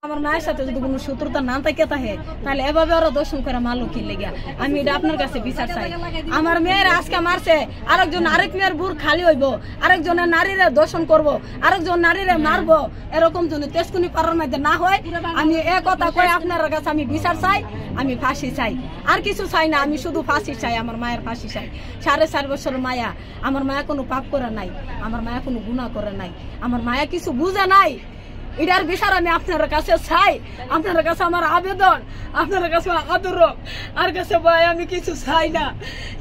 আমার মায়ের সাথে যদি কোনো শত্রুতা না থাকে তাহলে এভাবে ওরা দর্শন করে মারলো কি লেগে। আমি এটা আপনার কাছে বিচার চাই। আমার মেয়ের আজকে মারছে, আরেক মেয়ের বুড় খালি হইব, আরেকজনের নারীরে দর্শন করব, আরেকজন নারীরে মারবো, এরকম যদি তেজকুনি পাড়ার মধ্যে না হয়, আমি কথা কই আপনার কাছে আমি বিচার চাই, আমি ফাঁসি চাই, আর কিছু চাই না। আমি শুধু ফাঁসি চাই, আমার মায়ের ফাঁসি চাই। 4.5 বছর মায়া, আমার মায়া কোনো পাপ করে নাই, আমার মায়া কোনো গুনাহ করে নাই, আমার মায়া কিছু বুঝে নাই। এটার বিচার আমি আপনার কাছে চাই, আপনার কাছে আমার আবেদন, আপনার কাছে আদর, আর কাছে ভাই আমি কিছু চাই না।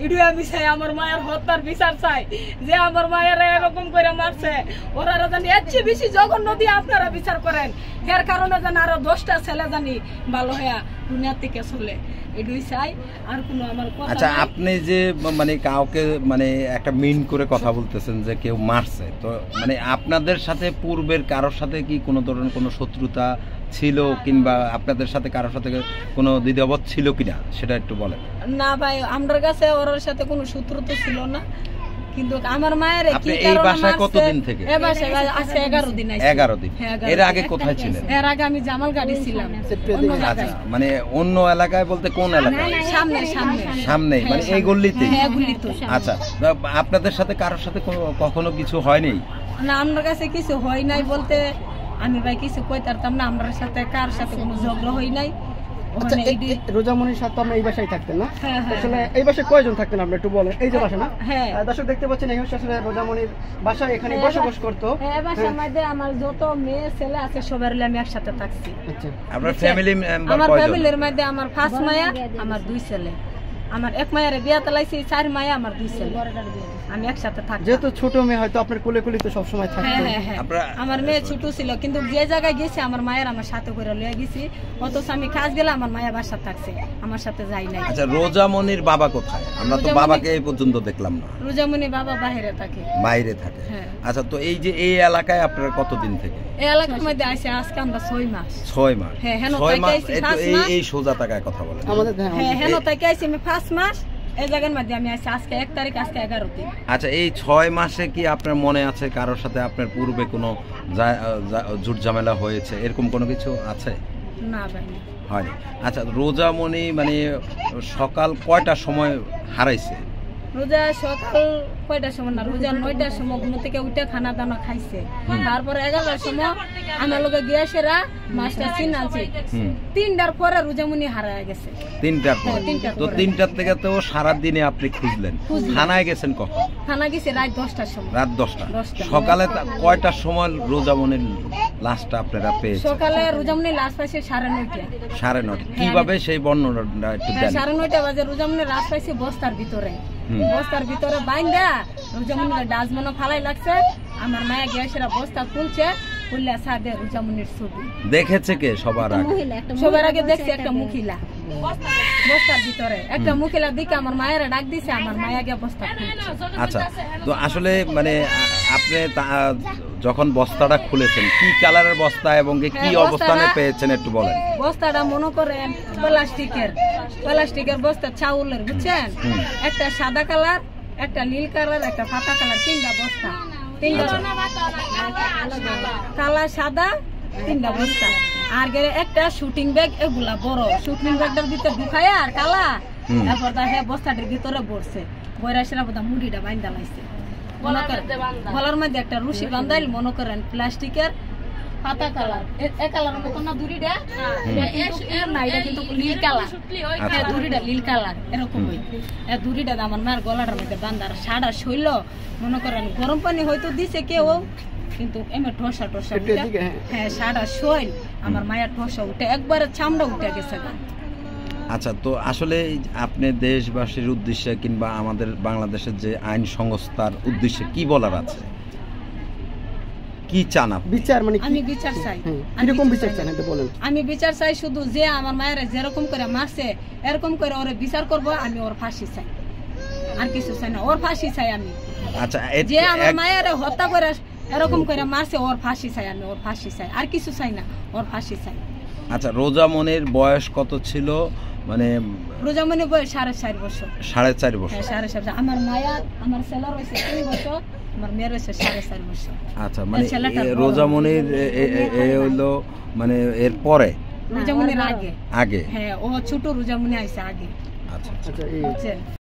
এটাই আমি চাই, আমার মায়ের হত্যার বিচার চাই। যে আমার মায়েরা এরকম করে মারছে, ওরা জানি এর চেয়ে বেশি জঘন্য দিয়ে আপনারা বিচার করেন, এর কারণে জানি আরো 10টা ছেলে জানি ভালো হয়ে দুনিয়া থেকে চলে। এটাই চাই, আর কোনো আমার কথা। আচ্ছা, আপনি যে মানে কাউকে মানে একটা মিন করে কথা বলতেছেন যে কেউ মারছে, তো মানে আপনাদের সাথে পূর্বের কারোর সাথে কি কোনো ধরনের কোনো শত্রুতা ছিল, কিংবা আপনাদের সাথে কারোর সাথে কোনো দ্বিধাবোধ ছিল কিনা সেটা একটু বলেন। না ভাই, আমার কাছে ওর সাথে কোনো শত্রুতা ছিল না, কিন্তু আমার মায়ের কি এই বাসায় কতদিন থেকে? এই বাসায় আজকে 11 দিন আছে। 11 দিন। এর আগে কোথায় ছিলেন? এর আগে আমি জামালগাড়ি ছিলাম। আচ্ছা, মানে অন্য এলাকায় বলতে কোন এলাকায়? সামনে সামনে, মানে এই গলিতে? হ্যাঁ, গলিতে। আচ্ছা, আপনাদের সাথে কারোর সাথে কখনো কিছু হয়নি? না, আমার কাছে কিছু হয় নাই বলতে আমি ভাই কিছু কইতে পারতাম না। আমার সাথে কার সাথে কোনো ঝগড়া হয় নাই। আচ্ছা, রোজামনির সাথে আপনি এই বাসায় থাকতেন না? আসলে এই বাসায় কয়জন থাকতেন আপনি একটু বলেন। এই যে বাসা না, দর্শক দেখতে পাচ্ছেন, এই হচ্ছে আসলে রোজামনির বাসা, এখানে বসবাস করতো। এই বাসার মধ্যে আমার যত মেয়ে ছেলে আছে সবার আমি একসাথে থাকছি। আচ্ছা, আপনার ফ্যামিলি মেম্বার কয়জন? আমার ফ্যামিলির মধ্যে আমার 5 মায়া, আমার 2 ছেলে। আমার 1 মায়ের বিয়ে তালাইছি, 4 মায়া, আমার 2 ছেলে। আমি একসাথে থাকি। যেহেতু ছোট মেয়ে, হয়তো আপনার কোলে কোলে তো সবসময় থাকতো। আমার মেয়ে ছোট ছিল, কিন্তু যে জায়গায় গেছি আমার মায়ের আমার সাথে করে লয়ে গেছি, অথচ আমি কাজ গেলে আমার মায়া বাসা থাকছে, আমার সাথে যাই নাই। আচ্ছা, রোজামনির বাবা কোথায়? আমরা তো বাবাকে এই পর্যন্ত দেখলাম না। রোজামনির বাবা বাইরে থাকে। বাইরে থাকে। আচ্ছা, তো এই যে এই এলাকায় আপনারা কতদিন থেকে? এই এলাকার মধ্যে আসে আজকে আমরা 6 মাস। 6 মাস? হ্যাঁ, 6 মাস। এই সোজা টাকায় কথা বলেন আমাদের। হ্যাঁ, হেন থেকে আইছি আমি 5 মাস। এই জায়গার মধ্যে আমি আছি আজকে 1 তারিখ, আজকে 11 দিন। আচ্ছা, এই 6 মাসে কি আপনার মনে আছে কারোর সাথে আপনার পূর্বে কোনো ঝুট ঝামেলা হয়েছে, এরকম কোনো কিছু আছে? না ভাই, হয়নি। আচ্ছা, রোজামনি মানে সকাল কয়টার সময় হারাইছে? রোজা সকাল কয়টার সময় না, রোজা 9টার সময় ঘুম থেকে উঠে খানা দানা খাইছে। তারপরে 11টার সময় আমার লোকে গিয়েছেরা মাছটা চিনাছে। 3টার পরে রোজামনি হারায় গেছে। 3টার পরে? তো 3টার থেকে তো সারাদিনে আপনি খুঁজলেন। থানায় গেছেন কখন? থানা গেছে রাত 10টার সময়। রাত 10টা। সকালে কয়টার সময় রোজামনির লাশটা আপনারা পেয়েছেন? সকালে রোজামনির লাশ পাইছে 9:30। 9:30। কিভাবে সেই বর্ণনাটা একটু দেন। 9:30 বাজে রোজামনির লাশ পাইছে বস্তার ভিতরে। বস্তার ভিতরে বাইন্দা রোজামনির ডাস্টবিনে ফালাই লাগছে। আমার মায়া গিয়েছেরা বস্তা খুলছে, খুললে সাদে রোজামনির ছবি দেখেছে কে সবার আগে? সবার আগে দেখছে একটা মহিলা বস্তার ভিতরে। একটা মহিলা দিকে আমার মায়েরা ডাক দিছে, আমার মায়া গিয়ে বস্তা খুলছে। আচ্ছা, তো আসলে মানে আপনি যখন বস্তাটা খুলেছেন, কি কালারের বস্তা এবং কি অবস্থানে পেয়েছেন একটু বলেন। বস্তাটা মনে করেন প্লাস্টিকের বস্তা, চাউলের, বুঝছেন? একটা সাদা কালার, একটা নীল কালার, একটা পাতা কালার, 3টা বস্তা। 3টা কালা সাদা, 3টা বস্তা। আর গেলে একটা শুটিং ব্যাগ, এগুলা বড় শুটিং ব্যাগটার ভিতরে ঢুকায় আর কালা, তারপর বস্তাটার ভিতরে বসছে বইরা সেরা বোধ মুড়িটা বাইন্দা লাইছে। গলার মধ্যে একটা রুশি বান্ধাইল, মনে করেন প্লাস্টিকের পাতা কালার, এক কালারের মতো না দড়িটা, না এটা কিন্তু নীল কালার, দড়িটা নীল কালার এরকম। দড়িটা আমার মার গলাটার মধ্যে বান্ধার, সাদা শৈল, মনে করেন গরম পানি হয়তো দিছে কেউ, কিন্তু এমনি ঠসা উঠে। হ্যাঁ, সাদা শৈল, আমার মায়ের ঠসা উঠে একবারে চামড়া উঠে গেছে। আচ্ছা, তো আসলে আপনি দেশবাসীর উদ্দেশ্যে কিংবা আমাদের বাংলাদেশের যে আইন সংস্থার উদ্দেশ্যে কি বলার আছে, কি চান আপনি? বিচার মানে আমি বিচার চাই। কিরকম বিচার চান এটা বলেন। আমি বিচার চাই শুধু, যে আমার মায়ের যেরকম করে মারছে এরকম করে ওরে বিচার করব। আমি ওর ফাঁসি চাই, আর কিছু চাই না, ওর ফাঁসি চাই আমি। আচ্ছা, যে আমার মায়ের হত্যা করে এরকম করে মারছে ওর ফাঁসি চাই আমি, ওর ফাঁসি চাই, আর কিছু চাই না, ওর ফাঁসি চাই। আচ্ছা, রোজামনির বয়স কত ছিল? মানে রোজামনির বয়স 4.5 বছর। 4.5 বছর? হ্যাঁ, 4.5 বছর। আমার মায়া, আমার ছেলের হয়েছে 3 বছর, আমার মেয়ের হয়েছে 4.5 বছর। আচ্ছা, মানে রোজামনির হলো মানে এর পরে রোজামনির আগে আগে হ্যাঁ, ও ছোট রোজামনি আইছে আগে। আচ্ছা আচ্ছা, এই